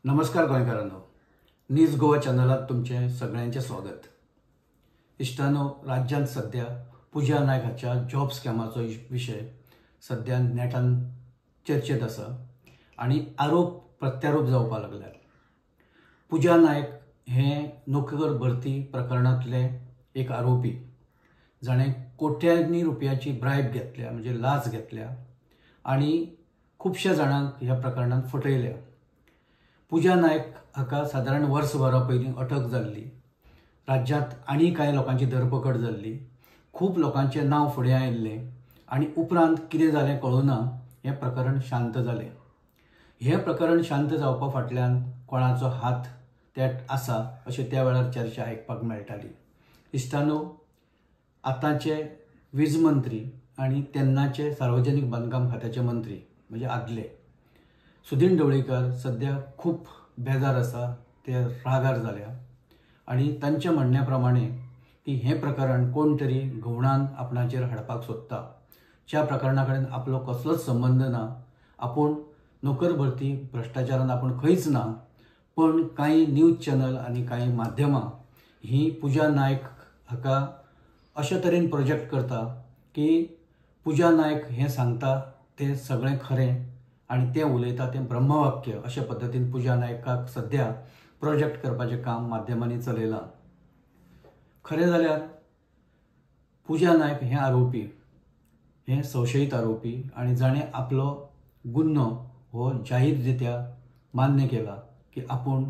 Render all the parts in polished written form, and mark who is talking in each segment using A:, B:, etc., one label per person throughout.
A: नमस्कार गोंयकारांनो, न्यूज गोवा चॅनलात तुमचे सगळ्यांचे स्वागत। इश्टानो, राज्यांत सध्या पुजा नायक हाच्या जॉब स्कॅमाचो विशय सध्या नेटान चर्चेत आसा आणि आरोप प्रत्यारोप जावपाक लागल्यात। पुजा नायक हे नोकर भरती प्रकरणातले एक आरोपी, जाणे कोट्यांनी रुपयाची ब्रायब घेतल्या, म्हणजे लाच घेतल्या आणि खूपशा जाणांक ह्या प्रकरणात फटयल्या। पुजा नायक हाका साधारण वर्सभरा पयलीं अटक जाल्ली, राज्यांत आनी कांय लोकांची धरपकड जाल्ली, खूब लोकांचे नांव फुडें आयिल्लें आणि उपरांत कितें जालें कळुना हें प्रकरण शांत जालें। हें प्रकरण शांत जावपा फाटल्यान कोणाचो हात त्यात आसा अशें त्या वेळार चर्चा आयकपाक मेळटाली। इश्टानो, आतांचे वीज मंत्री आणि तेन्नाचे सार्वजनीक बांदकाम खात्याचे मंत्री म्हणजे आदले सुदीन ढवळीकर सध्या खूप बेजार आसा, ते रागार जाल्या आणि तांच्या म्हणण्या प्रमाणे की हें प्रकरण कोण तरी घुवणान आपणाचेर हाडपाक सोदता। ज्या प्रकरणा कडेन आपलो कसलोच संबंध ना, आपूण नोकर भरती भ्रष्टाचारान आपूण खंयच ना, पण कांय न्यूज चॅनल आणि कांय माध्यमां ही पुजा नायक हाका अशा तरेन प्रोजेक्ट करता की पुजा नायक हें सांगता तें सगळें खरें आणि तें उलयता तें ब्रह्मवाक्य अशा पद्दतीन पुजा नायकाक सध्या प्रोजेक्ट करपाचें काम माध्यमांनी चलयलां। खरें जाल्यार पुजा नायक हें आरोपी, हें संशयीत आरोपी आणि जाणें आपलो गुन्हो हो जाहीररित्या मान्य केला की आपूण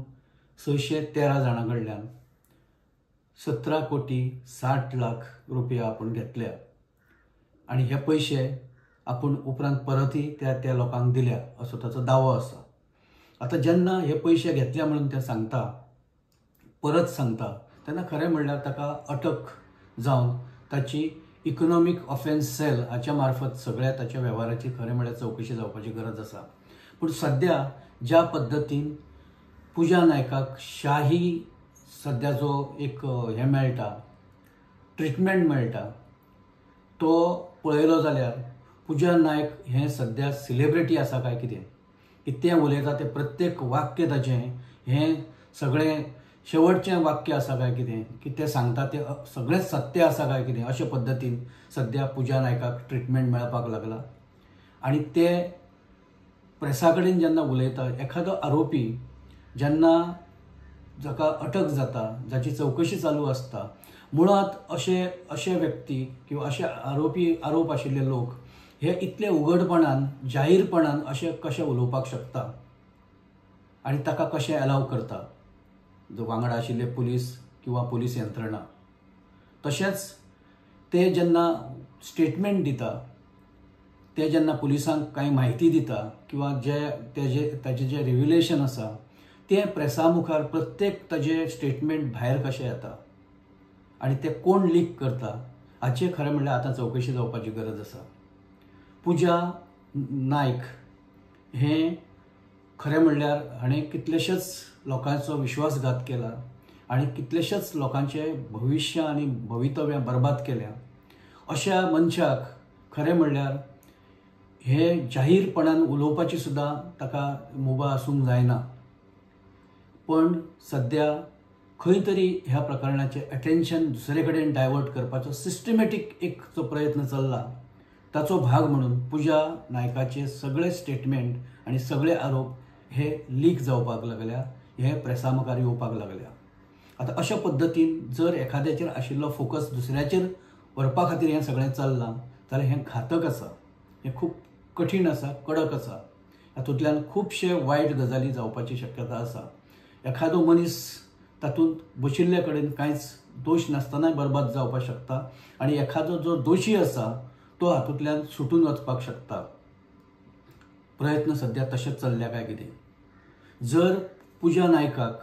A: 613 जाणां कडल्यान 17,60,00,000 रुपया आपूण घेतल्या आणि हे पयशे आपूण उपरांत परतय त्या लोकांक दिल्या असो ताचो दावो आसा। आता जेन्ना हे पयशे घेतल्या म्हणून ते सांगता, परत सांगता, तेन्ना खरें म्हणल्यार ताका अटक जावन ताची इकॉनॉमिक ऑफेन्स सेल हाच्या मार्फत सगळ्या ताच्या वेव्हाराची खरें म्हणल्यार चवकशी जावपाची गरज आसा। पूण सध्या ज्या पद्दतीन पुजा नायकाक शाही सध्या जो एक हें मेळटा, ट्रिटमेंट मेळटा, तो पळयलो जाल्यार पुजा नायक हें सध्या सेलिब्रिटी आसा काय कितें, की तें उलयता तें प्रत्येक वाक्य ताचें हें सगळें शेवटचें वाक्य आसा काय कितें, की तें सांगता तें सगळें सत्य आसा काय कितें, अशे पद्दतीन सध्या पुजा नायकाक ट्रिटमेंट मेळपाक लागला। आणि ते प्रेसा कडेन जेन्ना उलयता, एखादो आरोपी जेन्ना जाका अटक जाता, जाची चवकशी चालू आसता, मुळात अशे व्यक्ती किंवा अशे आरोप आशिल्ले लोक हे इतले उघडपणान जाहीरपणान अशें कशें उलोवपाक शकता आणि ताका कशें अलाव करता जो वांगडा आशिल्ले पुलीस किंवा पुलीस यंत्रणा। तशेंच ते जेन्ना स्टेटमेंट दिता, ते जेन्ना पुलिसांक कांय म्हायती दिता किंवा ताजें जें रिव्हिलेशन आसा तें प्रेसा मुखार प्रत्येक ताजें स्टेटमेंट भायर कशें येता आणि ते कोण लीक करता हाचें खरें म्हणल्यार आतां चवकशी जावपाची गरज आसा। पुजा नायक हें खरें म्हणल्यार हाणें कितलेशेच लोकांचो विश्वासघात केला आणि कितलेशेच लोकांचे भविष्य आणि भवितव्य बर्बाद केल्या। अशा मनशाक खरें म्हणल्यार हे जाहीरपणान उलोवपाची सुद्दां ताका मुभा आसूंक जायना। पण सध्या खंय तरी ह्या प्रकरणाचें अटेन्शन दुसरे कडेन डायवर्ट करपाचो सिस्टमॅटीक एक जो प्रयत्न चल्ला, ताचो भाग म्हणून पुजा नायकाचे सगळे स्टेटमेंट आणि सगळे आरोप हे लीक जावपाक लागल्या, हे प्रेसा मुखार येवपाक लागल्या। आता अशा पद्दतीन जर एखाद्याचेर आशिल्लो फोकस दुसऱ्याचेर व्हरपा खातीर हें सगळें चल्लां जाल्यार हें घातक आसा, हें खूब कठीण आसा, कडक आसा। हातूंतल्यान खुबशे वायट गजाली जावपाची शक्यता आसा। एखादो मनीस तातूंत बशिल्ले कडेन कांयच दोश नासतनाय बर्बाद जावपाक शकता आणि एखादो जो दोशी आसा तो हातूंतल्यान सुटून वचपाक शकता। प्रयत्न सध्या तशेंच चल्ल्या काय कितें। जर पुजा नायकाक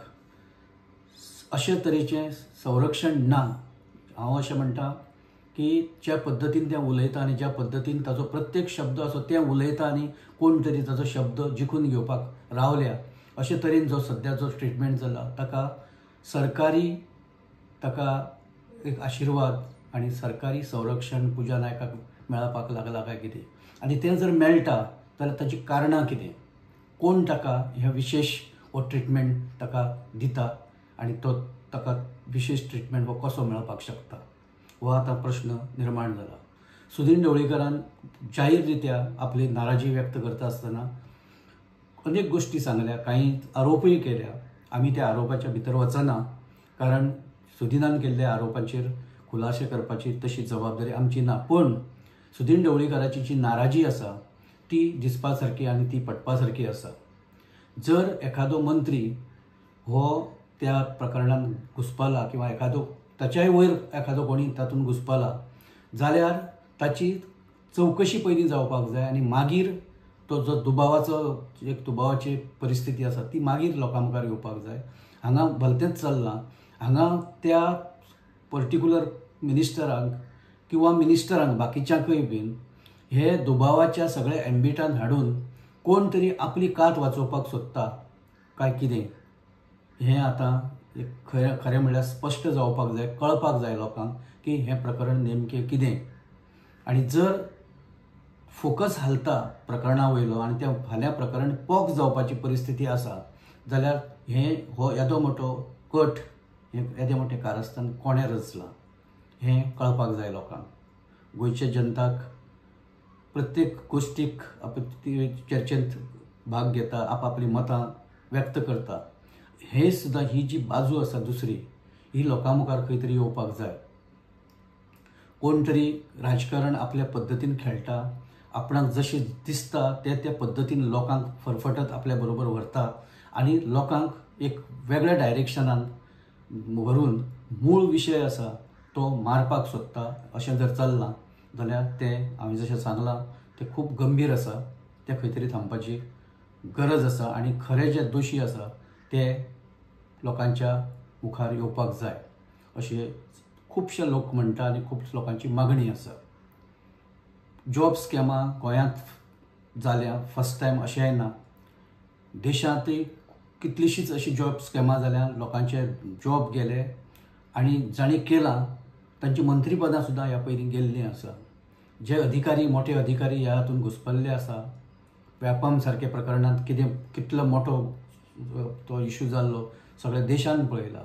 A: अशे तरेचें संरक्षण ना, हांव अशें म्हणटा की ज्या पद्दतीन तें उलयता आणि ज्या पद्दतीन ताचो प्रत्येक शब्द असो तें उलयता आणि कोण तरी ताचो शब्द जिखून घेवपाक रावल्या, अशे तरेन जो सध्या जो ट्रिटमेंट जाला ताका सरकारी ताका एक आशिर्वाद आणि सरकारी संरक्षण पुजा नायकाक मेळपाक लागला काय कितें, आणि तें जर मेळटा जाल्यार ताची कारणां कितें, कोण ताका ह्या विशेष हो ट्रिटमेंट ताका दिता आनी तो ताका विशेष ट्रिटमेंट हो कसो मेळपाक शकता हो आतां प्रश्न निर्माण जाला. सुदीन ढवळीकरान जाहीर रित्या आपली नाराजी व्यक्त करता आसतना अनेक गोष्टी सांगल्या, काही आरोपही केल्या. आमी त्या आरोपाच्या भितर वचना, कारण सुदिनान केल्ल्या आरोपांचेर खुलासे करपाची तशी जबाबदारी आमची ना. पण सुदीन ढवळीकराची जी नाराजी आसा ती दिसपा सारकी आनी ती पटपा सारकी आसा. जर एखादो मंत्री हो त्या प्रकरणात घुसपाला किंवा एखादो ताच्याय वयर एखादो कोणी तातूंत घुसपाला जाल्यार ताची चवकशी पयलीं जावपाक जाय आनी मागीर तो जो दुबावाची परिस्थिती आसा ती मागीर लोकां मुखार येवपाक जाय. हांगा भलतेंच चल्लां. हांगा त्या पर्टिक्युलर मिनिस्टरांक किंवा मिनिस्टरांक बाकीच्यांकय बीन हे दुबावाच्या सगळ्या एम्बिटान हाडून कोण तरी आपली कात वाचोवपाक सोदता काय कितें हें आतां खरें म्हणल्यार स्पश्ट जावपाक जाय, कळपाक जाय लोकांक की हें प्रकरण नेमकें कितें. आनी जर फोकस हालता प्रकरणा वयलो आनी त्या फाल्यां प्रकरण पॉक जावपाची परिस्थिती आसा जाल्यार हो येदो मोठो कट येदें मोठें कारस्थान कोणें रचलां हें कळपाक जाय लोकांक. गोंयच्या जनताक प्रत्येक गोश्टीक चर्चेंत भाग घेता, आपापली मतां व्यक्त करता. हे सुद्दां ही जी बाजू आसा दुसरी ही लोकां मुखार खंय तरी येवपाक जाय. कोण तरी राजकारण आपल्या पद्दतीन खेळटा, आपणाक जशें दिसता त्या पद्दतीन लोकांक फरफटत आपल्या बरोबर व्हरता आनी लोकांक एक वेगळ्या डायरेक्शनान व्हरून मूळ विशय आसा तो मारपाक सोदता. अशें जर चल्लां जाल्यार तें हांवें जशें सांगलां तें खूब गंभीर आसा. तें खंय तरी थांबपाची गरज आसा आनी खरे जे दोशी आसा ते लोकांच्या मुखार येवपाक जाय अशें खुबशे लोक म्हणटा आनी खूब लोकांची मागणी आसा. जॉब स्कॅमां गोंयांत जाल्या फर्स्ट टायम अशेंय ना. देशांतय कितलीशींच अशी जॉब स्कॅमां जाल्या, लोकांचे जॉब गेले आनी जाणी केलां तांची मंत्रीपदां सुद्दां ह्या पयलीं गेल्लीं आसा. जे अधिकारी मोठे अधिकारी ह्या हातूंत घुसपल्ले आसा. व्यापाम सारके प्रकरणांत कितलो मोठो तो इश्यू जाल्लो सगळ्या देशान पळयला.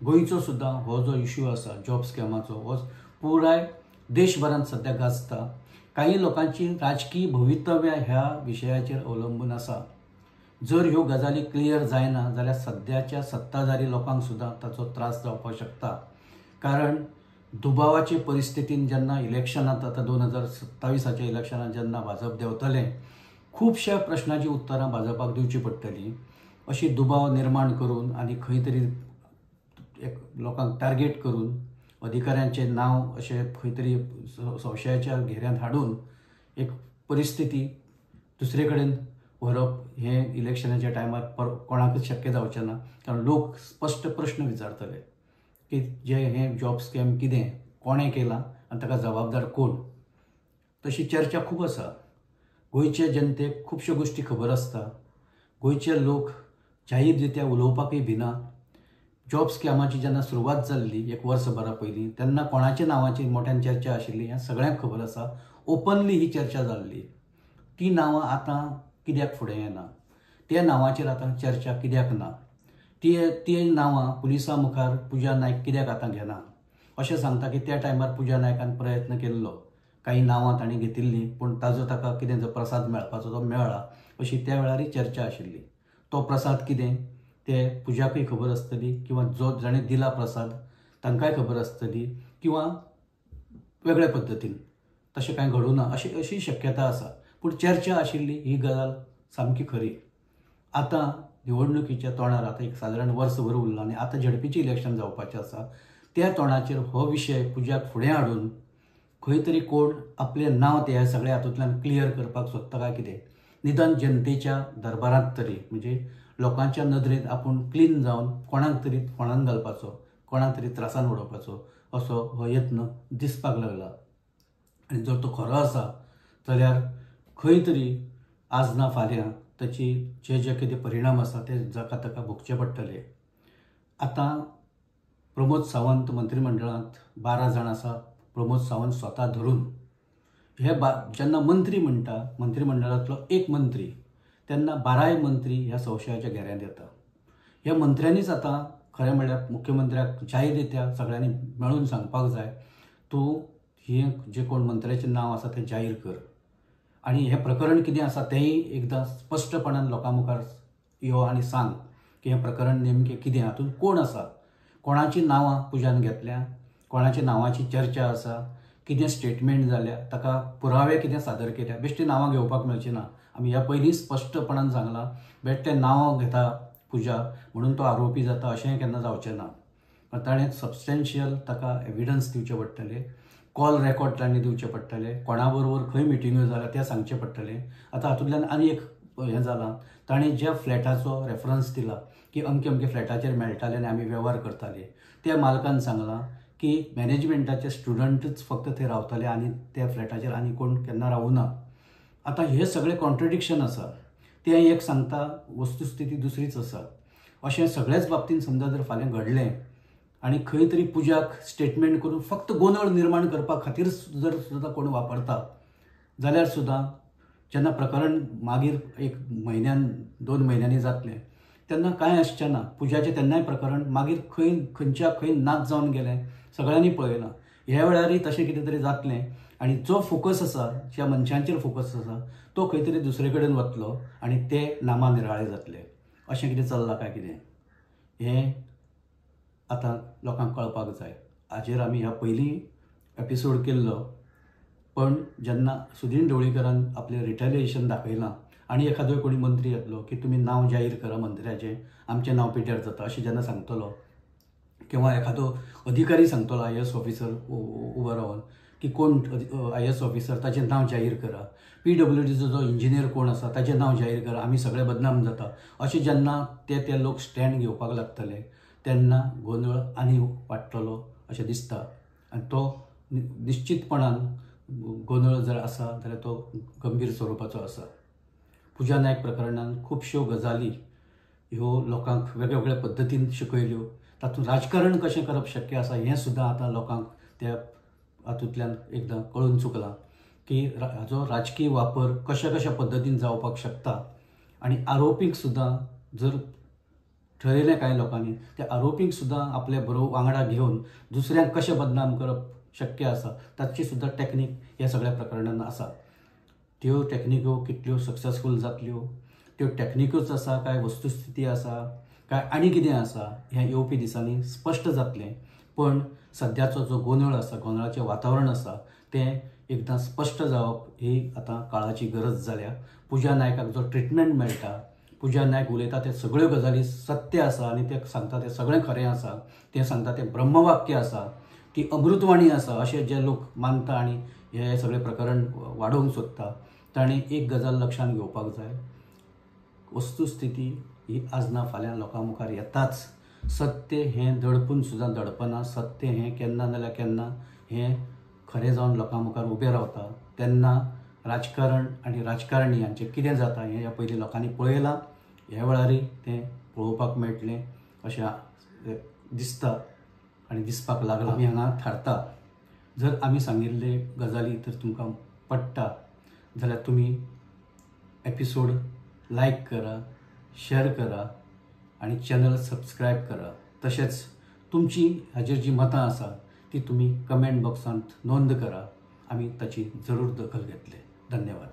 A: गोंयचो सुद्दां हो जो इश्यू आसा जॉब स्कॅमाचो हो पुराय देशभरांत सद्या गाजता. काही लोकांची राजकीय भवितव्यां ह्या विशयाचेर अवलंबून आसा. जर ह्यो गजाली क्लियर जायना जाल्यार सद्याच्या सत्ताधारी लोकांक सुद्दां ताचो त्रास जावपाक शकता. कारण दुबावाचे परिस्थितीन जेन्ना इलेक्शनांत आतां 2027च्या इलेक्शनांत जेन्ना भाजप देंवतलें खुबश्या प्रश्नांची उत्तरां भाजपाक दिवची पडटलीं. अशी दुबाव निर्माण करून आनी खंय तरी एक लोकांक टार्गेट करून अधिकाऱ्यांचें नांव अशें खंय तरी संशयाच्या घेऱ्यांत हाडून एक परिस्थिती दुसरे कडेन व्हरप हें इलेक्शनाच्या टायमार कोणाकच शक्य जावचें ना. कारण लोक स्पश्ट प्रश्न विचारतले की जे हें जॉब स्कॅम कितें, कोणें केलां आनी ताका जबाबदार कोण. तशी चर्चा खूब आसा. गोंयचे जनतेक खुबश्यो गोश्टी खबर आसता. गोंयचे लोक जाहीर रित्या उलोवपाकय भिना. जॉब स्कॅमाची जेन्ना सुरवात जाल्ली एक वर्सभरा पयलीं तेन्ना कोणाच्या नांवाची मोठ्यान चर्चा आशिल्ली हें सगळ्यांक खबर आसा. ओपनली ही चर्चा जाल्ली. ती नांवां आतां कित्याक फुडें येना, त्या नांवाचेर आतां चर्चा कित्याक ना, ती नांवां पुलिसां मुखार पुजा नायक कित्याक आतां घेना. अशें सांगता की त्या टायमार पुजा नायकान प्रयत्न केल्लो, काही नांवां ताणें घेतिल्लीं पूण ताका कितें जो प्रसाद मेळपाचो तो मेळ्ळा अशी त्या वेळारय चर्चा आशिल्ली. तो प्रसाद कितें तें पुजाकय खबर आसतली किंवा जो जाणें दिला प्रसाद तांकांय खबर आसतली किंवा वेगळ्या पद्दतीन तशें कांय घडूं ना अशी शक्यता आसा. पूण चर्चा आशिल्ली ही गजाल सामकी खरी. आतां निवडणुकीच्या तोंडार आतां एक सादारण वर्सभर उरलां आनी आतां झडपीचें इलेक्शन जावपाचें आसा. त्या तोंडाचेर हो विशय पुजाक फुडें हाडून खंय तरी कोण आपलें नांव त्या सगळ्या हातूंतल्यान क्लियर करपाक सोदता काय कितें. निदान जनतेच्या दरबारांत तरी म्हणजे लोकांच्या नदरेंत आपूण क्लीन जावन कोणाक तरी फोंडान घालपाचो, कोणाक तरी त्रासान उडोवपाचो असो हो यत्न दिसपाक लागला. आनी जर तो खरो आसा जाल्यार खंय तरी आज ना फाल्यां ताची जे कितें परिणाम आसा ते जाका ताका भोगचे पडटले. आतां प्रमोद सावंत मंत्रिमंडळांत 12 जाण आसा. प्रमोद सावंत स्वता धरून हे जेन्ना मंत्री म्हणटा मंत्रिमंडळांतलो एक मंत्री तेन्ना 12 मंत्री ह्या संशयाच्या घेऱ्यांत येता. ह्या मंत्र्यांनीच आता खरें म्हणल्यार मुख्यमंत्र्याक जाहीररित्या सगळ्यांनी मेळून सांगपाक जाय, तूं हे जे कोण मंत्र्याचें नांव आसा तें जाहीर कर आनी हें प्रकरण कितें आसा तेंय एकदां स्पश्टपणान लोकां मुखार यो आनी सांग की हें प्रकरण नेमकें कितें, हातूंत कोण आसा, कोणाची नांवां पुजान घेतल्या, कोणाच्या नांवाची चर्चा आसा, कितें स्टेटमेंट जाल्या, ताका पुरावे कितें सादर केल्या, बेश्टी नांवां घेवपाक मेळची ना. आमी ह्या पयलीं स्पश्टपणान सांगलां, बेश्टें नांव घेता पुजा म्हणून तो आरोपी जाता अशेंय केन्ना जावचें ना. ताणें सबस्टेन्शियल ताका एविडन्स दिवचे पडटले, कॉल रेकॉर्ड ताणें दिवचे पडटले, कोणा बरोबर खंय मिटिंग्यो जाल्या तें सांगचें पडटलें. आतां हातूंतल्यान आनी एक हें जालां, ताणें ज्या फ्लॅटाचो रेफरन्स दिला की अमके अमके फ्लॅटाचेर मेळटाले आनी आमी वेव्हार करताले, त्या मालकान सांगलां की मॅनेजमेंटाचे स्टुडंटूच फक्त थंय रावताले आनी त्या फ्लॅटाचेर आनी कोण केन्ना रावूं ना. आतां हे सगळे कॉन्ट्रडिक्शन आसा. तें एक सांगता, वस्तुस्थिती दुसरीच आसा. अशें सगळ्याच बाबतींत समजा जर फाल्यां घडलें आनी खंय तरी पुजाक स्टेटमेंट करून फक्त गोंदळ निर्माण करपा खातीर जर सुद्दां कोण वापरता जाल्यार सुद्दां जेन्ना प्रकरण मागीर 1 म्हयन्यान 2 म्हयन्यांनी जातलें तेन्ना कांय आसचें ना. पुजाचें तेन्नाय प्रकरण मागीर खंयच्या खंय नाच जावन गेलें सगळ्यांनी पळयलां. ह्या वेळारय तशें कितें तरी जातलें आनी जो फोकस आसा, ज्या मनशांचेर फोकस आसा तो खंय तरी दुसरे कडेन वतलो आनी ते नामानिराळे जातले. अशें कितें चल्लां काय कितें हें आतां लोकांक कळपाक जाय. हाजेर आमी ह्या पयलीं एपिसोड केल्लो, पण जेन्ना सुदीन ढवळीकरान आपलें रिटेलिएशन दाखयलां आनी एखादो कोणी मंत्री येतलो की तुमी नांव जाहीर करा मंत्र्याचें, आमचें नांव पिड्ड्यार जाता अशें जेन्ना सांगतलो, किंवा एखादो अधिकारी सांगतलो IAS ऑफिसर उबो रावन की कोण IAS ऑफिसर ताचें नांव जाहीर करा, PWDचो जो इंजिनियर कोण आसा ताचें नांव जाहीर करा, आमी सगळे बदनाम जाता, अशें जेन्ना ते लोक स्टँड घेवपाक लागतले तेन्ना गोंदळ आनी वाडटलो अशें दिसता. आनी तो निश्चितपणान गोंदळ जर आसा जाल्यार तो गंभीर स्वरुपाचो आसा. पुजा नायक प्रकरणान खुबश्यो गजाली ह्यो लोकांक वेगवेगळ्या पद्दतीन शिकयल्यो. तातूंत राजकारण कशें करप शक्य आसा हें सुद्दां आतां लोकांक त्या हातूंतल्यान एकदां कळून चुकलां की हाजो राजकीय वापर कशा कशा पद्दतीन जावपाक शकता. आनी आरोपीक सुद्दां जर ठरयलें कांय लोकांनी, त्या आरोपीक सुद्दां आपल्या बरोबर वांगडा घेवन दुसऱ्यांक कशें बदनाम करप शक्य आसा ताची सुद्दां टॅक्नीक ह्या सगळ्या प्रकरणांत आसा. त्यो टॅक्निको कितल्यो सक्सेसफूल जातल्यो, त्यो टॅक्निकूच आसा काय वस्तुस्थिती आसा काय आनी कितें आसा हें येवपी दिसांनी स्पश्ट जातलें. पण सद्याचो जो गोंदळ आसा, गोंदळाचें वातावरण आसा तें एकदां स्पश्ट जावप ही आतां काळाची गरज जाल्या. पुजा नायकाक जो ट्रिटमेंट मेळटा, पुजा नायक उलयता ते सगळ्यो गजाली सत्य आसा आनी ते सांगता तें सगळें खरें आसा, तें सांगता तें ब्रह्मवाक्य आसा, ती अमृतवाणी आसा अशें जे लोक मानता आनी हें सगळें प्रकरण वाडोवंक सोदता ताणें एक गजाल लक्षांत घेवपाक जाय, वस्तुस्थिती ही आज ना फाल्यां लोकां मुखार येताच. सत्य हें दडपून सुद्दां दडपना. सत्य हें केन्ना नाल्यार केन्ना हें खरें जावन लोकां मुखार उबें रावता. तेन्ना राजकारण आनी राजकारणी हांचें कितें जाता हें ह्या पयलीं लोकांनी पळयलां. ह्या वेळारय तें पळोवपाक मेळटलें अशें दिसता आनी दिसपाक लागलां. आमी हांगा थारता. जर आमी सांगिल्ले गजाली तर तुमकां पडटा जाल्यार तुमी एपिसोड लायक करा, शेअर करा आनी चॅनल सबस्क्रायब करा. तशेंच तुमची हाजेर जी मतां आसा ती तुमी कमेंट बॉक्सांत नोंद करा. आमी ताची जरूर दखल घेतले. धन्यवाद.